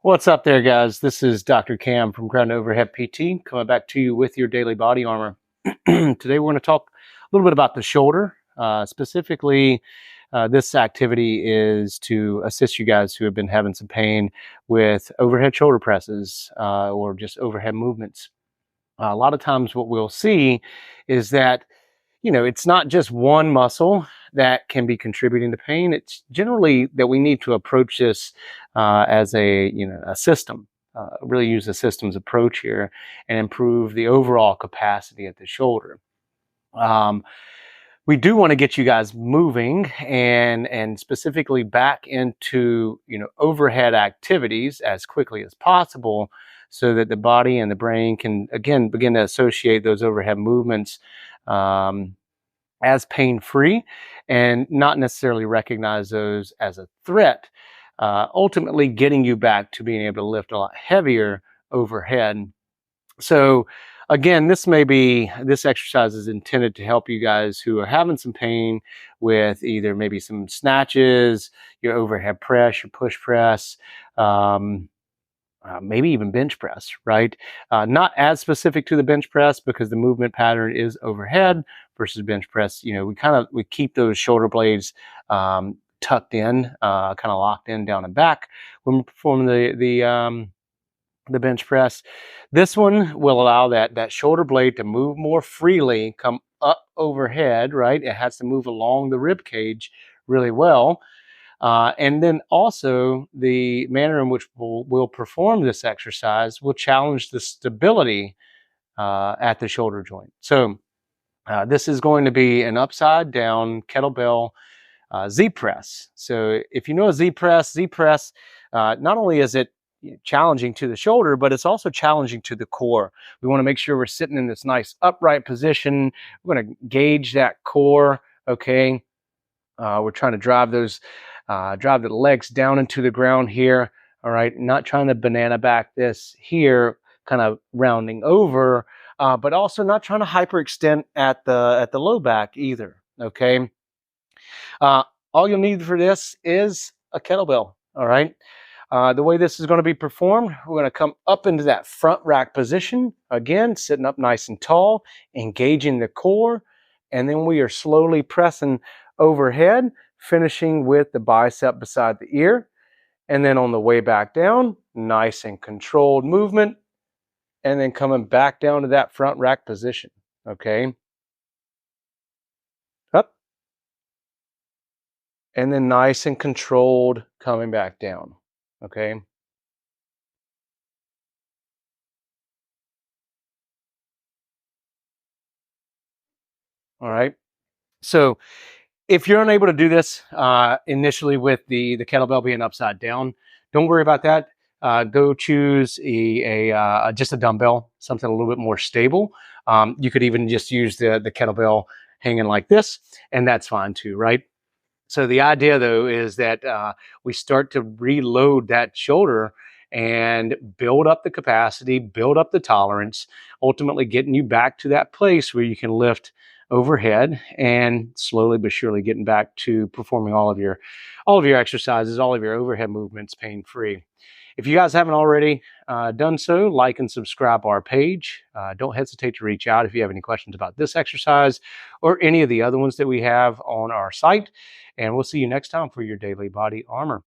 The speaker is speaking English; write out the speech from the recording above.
What's up there, guys? This is Dr. Cam from Ground Overhead PT, coming back to you with your daily body armor. Today we're going to talk a little bit about the shoulder. Specifically, this activity is to assist you guys who have been having some pain with overhead shoulder presses or just overhead movements. A lot of times what we'll see is that it's not just one muscle that can be contributing to pain. It's generally that we need to approach this as a system. Really use a systems approach here and improve the overall capacity at the shoulder. We do want to get you guys moving and specifically back into overhead activities as quickly as possible, so that the body and the brain can again begin to associate those overhead movements as pain-free and not necessarily recognize those as a threat, ultimately getting you back to being able to lift a lot heavier overhead. So again, this exercise is intended to help you guys who are having some pain with either maybe some snatches, your overhead press, your push press, maybe even bench press, right? Not as specific to the bench press because the movement pattern is overhead versus bench press. We keep those shoulder blades tucked in, kind of locked in down and back when we're performing the bench press. This one will allow that shoulder blade to move more freely, come up overhead, right? It has to move along the rib cage really well. And then also the manner in which we'll perform this exercise will challenge the stability at the shoulder joint. So this is going to be an upside down kettlebell Z press. So if you know a Z press, not only is it challenging to the shoulder, but it's also challenging to the core. We want to make sure we're sitting in this nice upright position. We're going to gauge that core, okay? We're trying to drive the legs down into the ground here, all right? Not trying to banana back this here, kind of rounding over, but also not trying to hyperextend at the low back either, okay? All you'll need for this is a kettlebell, all right? The way this is going to be performed, we're going to come up into that front rack position, again, sitting up nice and tall, engaging the core, and then we are slowly pressing overhead, finishing with the bicep beside the ear. And then on the way back down, nice and controlled movement, and then coming back down to that front rack position, okay? Up. And then nice and controlled coming back down, okay? All right. So if you're unable to do this initially with the kettlebell being upside down, don't worry about that. Go choose just a dumbbell, something a little bit more stable. You could even just use the kettlebell hanging like this, and that's fine too, right? So the idea, though, is that we start to reload that shoulder and build up the capacity, build up the tolerance, ultimately getting you back to that place where you can lift overhead and slowly but surely getting back to performing all of your exercises, all of your overhead movements pain-free. If you guys haven't already done so, like and subscribe our page. Don't hesitate to reach out if you have any questions about this exercise or any of the other ones that we have on our site. And we'll see you next time for your daily body armor.